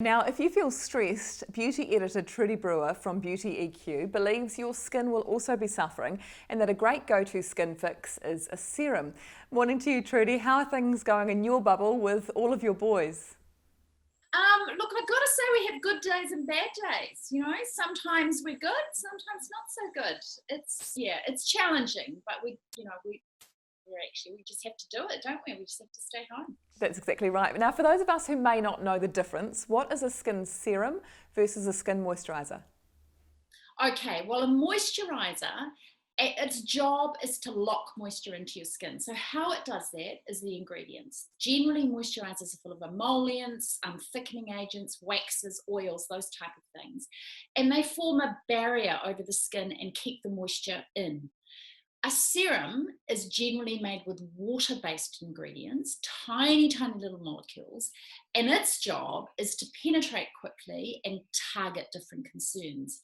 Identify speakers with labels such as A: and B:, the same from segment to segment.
A: Now, if you feel stressed, beauty editor Trudi Brewer from Beauty EQ believes your skin will also be suffering and that a great go-to skin fix is a serum. Morning to you, Trudi. How are things going in your bubble with all of your boys?
B: Look, I've got to say we have good days and bad days. Sometimes we're good, sometimes not so good. It's challenging, but we just have to do it, don't we? We just have to stay home.
A: That's exactly right. Now, for those of us who may not know the difference, what is a skin serum versus a skin moisturizer?
B: Okay, well, a moisturizer, its job is to lock moisture into your skin. So how it does that is the ingredients. Generally, moisturizers are full of emollients, thickening agents, waxes, oils, those type of things. And they form a barrier over the skin and keep the moisture in. A serum is generally made with water-based ingredients, tiny, tiny little molecules, and its job is to penetrate quickly and target different concerns.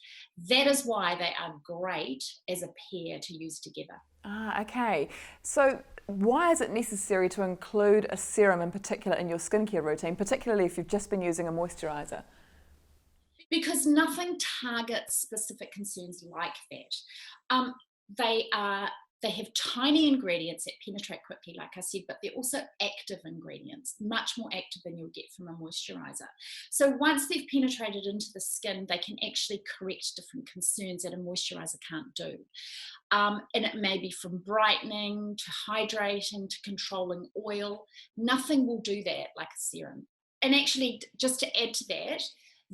B: That is why they are great as a pair to use together.
A: Okay. So why is it necessary to include a serum in particular in your skincare routine, particularly if you've just been using a moisturizer?
B: Because nothing targets specific concerns like that. Um, they have tiny ingredients that penetrate quickly, like I said, but they're also active ingredients, much more active than you'll get from a moisturizer. So once they've penetrated into the skin, they can actually correct different concerns that a moisturizer can't do. And it may be from brightening to hydrating to controlling oil. Nothing will do that like a serum. And actually, just to add to that,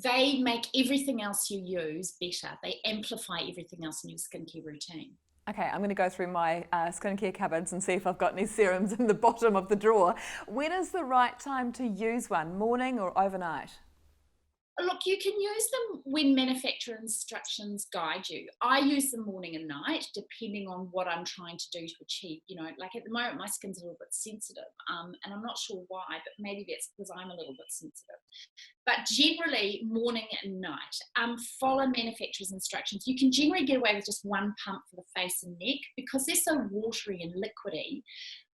B: they make everything else you use better. They amplify everything else in your skincare routine.
A: Okay, I'm going to go through my skincare cupboards and see if I've got any serums in the bottom of the drawer. When is the right time to use one, morning or overnight?
B: Look, you can use them when manufacturer instructions guide you. I use them morning and night, depending on what I'm trying to do to achieve. Like at the moment, my skin's a little bit sensitive, and I'm not sure why, but maybe that's because I'm a little bit sensitive. But generally, morning and night. Follow manufacturer's instructions. You can generally get away with just one pump for the face and neck because they're so watery and liquidy.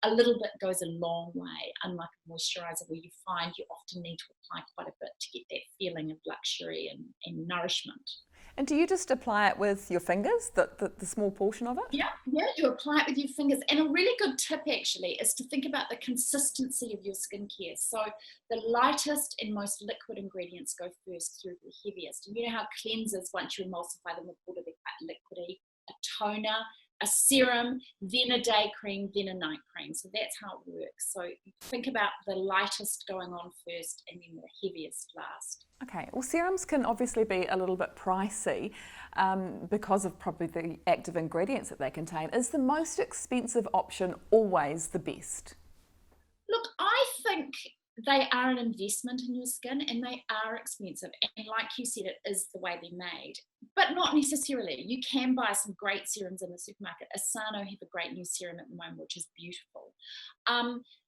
B: A little bit goes a long way, unlike a moisturizer where you find you often need to apply quite a bit to get that feeling of luxury and nourishment.
A: And do you just apply it with your fingers, the small portion of it?
B: Yeah, you apply it with your fingers. And a really good tip actually is to think about the consistency of your skincare. So the lightest and most liquid ingredients go first through the heaviest. And you know how cleansers, once you emulsify them with water, they're quite liquidy. A toner, a serum, then a day cream, then a night cream. So that's how it works. So think about the lightest going on first and then the heaviest last.
A: Okay, well, serums can obviously be a little bit pricey because of probably the active ingredients that they contain. Is the most expensive option always the best?
B: Look, I think they are an investment in your skin and they are expensive. And like you said, it is the way they're made, but not necessarily. You can buy some great serums in the supermarket. Asano have a great new serum at the moment, which is beautiful.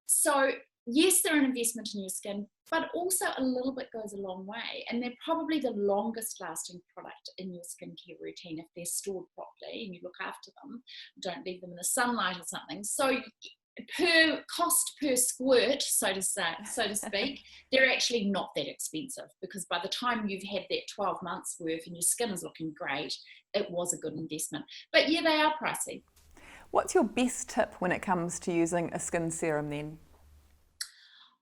B: So yes, they're an investment in your skin, but also a little bit goes a long way. And they're probably the longest lasting product in your skincare routine if they're stored properly and you look after them, don't leave them in the sunlight or something. So per cost per squirt, so to speak, they're actually not that expensive because by the time you've had that 12 months worth and your skin is looking great, it was a good investment. But yeah, they are pricey.
A: What's your best tip when it comes to using a skin serum then?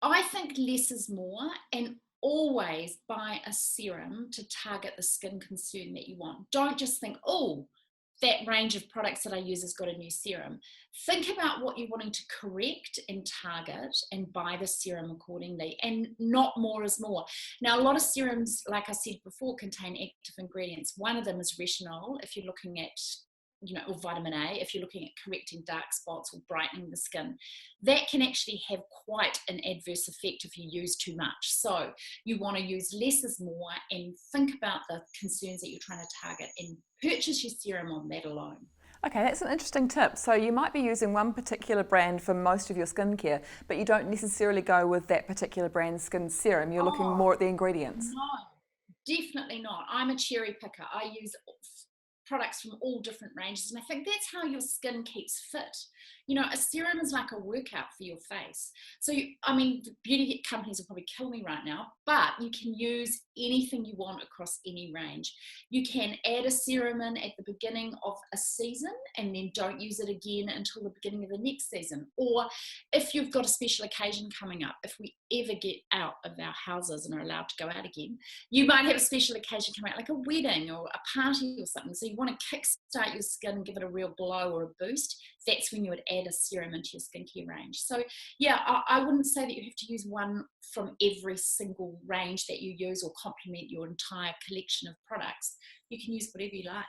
B: I think less is more, and always buy a serum to target the skin concern that you want. Don't just think, oh, that range of products that I use has got a new serum. Think about what you're wanting to correct and target and buy the serum accordingly, and not more is more. Now, a lot of serums, like I said before, contain active ingredients. One of them is retinol, if you're looking at or vitamin A, if you're looking at correcting dark spots or brightening the skin. That can actually have quite an adverse effect if you use too much. So you want to use less is more and think about the concerns that you're trying to target and purchase your serum on that alone.
A: Okay, that's an interesting tip. So you might be using one particular brand for most of your skincare, but you don't necessarily go with that particular brand's skin serum. You're looking
B: Oh,
A: more at the ingredients.
B: no, definitely not. I'm a cherry picker. I use products from all different ranges, and I think that's how your skin keeps fit. You know, a serum is like a workout for your face. So, I mean, the beauty companies will probably kill me right now, but you can use anything you want across any range. You can add a serum in at the beginning of a season and then don't use it again until the beginning of the next season. Or if you've got a special occasion coming up, if we ever get out of our houses and are allowed to go out again, you might have a special occasion coming out, like a wedding or a party or something. So you want to kickstart your skin, give it a real glow or a boost. That's when you would add a serum into your skincare range. So yeah, I wouldn't say that you have to use one from every single range that you use or complement your entire collection of products. You can use whatever you like.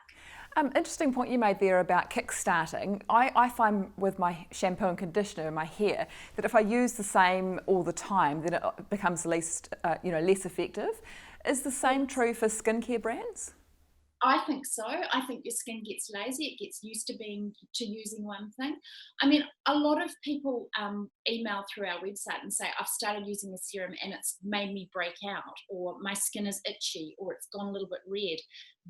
A: Interesting point you made there about kick-starting. I find with my shampoo and conditioner and my hair that if I use the same all the time, then it becomes less effective. Is the same true for skincare brands?
B: I think so. I think your skin gets lazy. It gets used to using one thing. I mean, a lot of people email through our website and say, I've started using the serum and it's made me break out, or my skin is itchy, or it's gone a little bit red.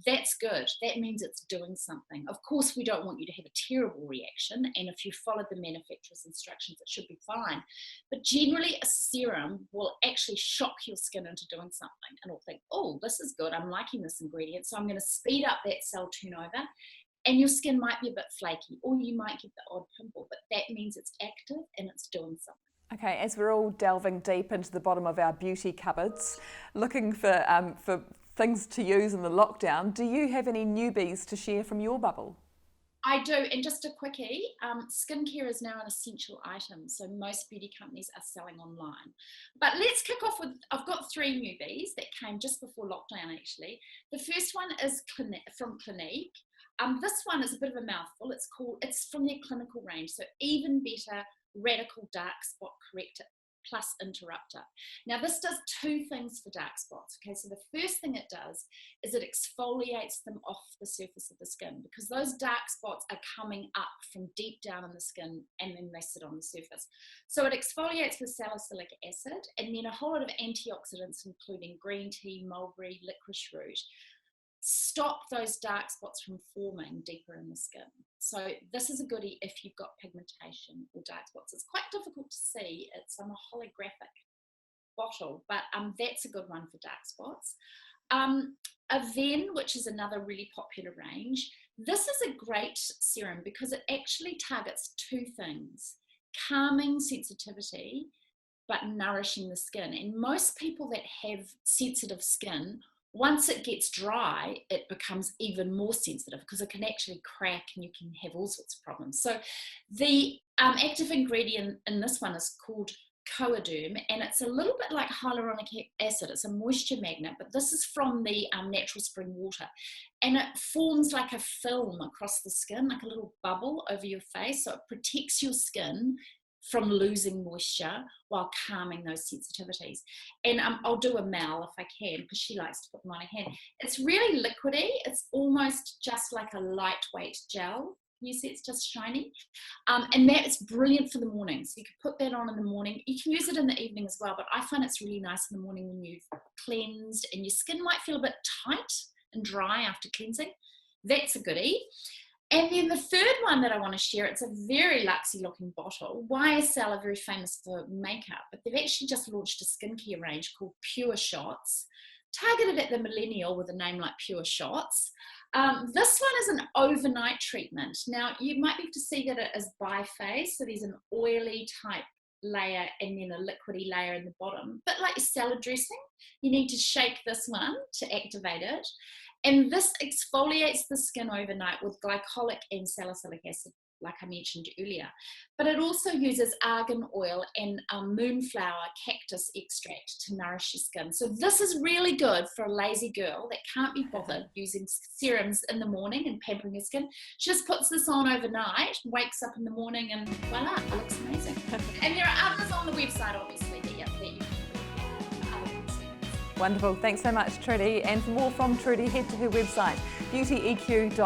B: That's good. That means it's doing something. Of course, we don't want you to have a terrible reaction. And if you followed the manufacturer's instructions, it should be fine. But generally, a serum will actually shock your skin into doing something. And it'll think, oh, this is good. I'm liking this ingredient. So I'm going to speed up that cell turnover. And your skin might be a bit flaky, or you might get the odd pimple. But that means it's active and it's doing something.
A: Okay, as we're all delving deep into the bottom of our beauty cupboards, looking for things to use in the lockdown, do you have any newbies to share from your bubble?
B: I do, and just a quickie, skincare is now an essential item, so most beauty companies are selling online. But let's kick off with, I've got 3 newbies that came just before lockdown actually. The first one is from Clinique. This one is a bit of a mouthful. It's from their clinical range, so Even Better Radical Dark Spot Corrector Plus Interrupter. Now this does 2 things for dark spots. Okay, so the first thing it does is it exfoliates them off the surface of the skin, because those dark spots are coming up from deep down in the skin and then they sit on the surface. So it exfoliates with salicylic acid and then a whole lot of antioxidants, including green tea, mulberry, licorice root, stop those dark spots from forming deeper in the skin. So this is a goodie if you've got pigmentation or dark spots. It's quite difficult to see. It's on a holographic bottle, but that's a good one for dark spots. Aven, which is another really popular range. This is a great serum because it actually targets 2 things: calming sensitivity, but nourishing the skin. And most people that have sensitive skin, once it gets dry, it becomes even more sensitive because it can actually crack and you can have all sorts of problems. So the active ingredient in this one is called Coaderm, and it's a little bit like hyaluronic acid. It's a moisture magnet, but this is from the natural spring water, and it forms like a film across the skin, like a little bubble over your face, so it protects your skin from losing moisture while calming those sensitivities. And I'll do a Mel if I can, because she likes to put them on her hand. It's really liquidy. It's almost just like a lightweight gel. You see it's just shiny. And that is brilliant for the morning. So you can put that on in the morning. You can use it in the evening as well, but I find it's really nice in the morning when you've cleansed and your skin might feel a bit tight and dry after cleansing. That's a goodie. And then the third one that I want to share, it's a very luxy looking bottle. YSL are very famous for makeup, but they've actually just launched a skincare range called Pure Shots, targeted at the millennial with a name like Pure Shots. This one is an overnight treatment. Now you might be able to see that it is biphase, so there's an oily type layer and then a liquidy layer in the bottom, but like salad dressing, you need to shake this one to activate it. And this exfoliates the skin overnight with glycolic and salicylic acid, like I mentioned earlier. But it also uses argan oil and moonflower cactus extract to nourish your skin. So this is really good for a lazy girl that can't be bothered using serums in the morning and pampering her skin. She just puts this on overnight, wakes up in the morning, and voila, it looks amazing. And there are others on the website, obviously, that you can look for other serums.
A: Wonderful. Thanks so much, Trudi. And for more from Trudi, head to her website, beautyeq.co.nz.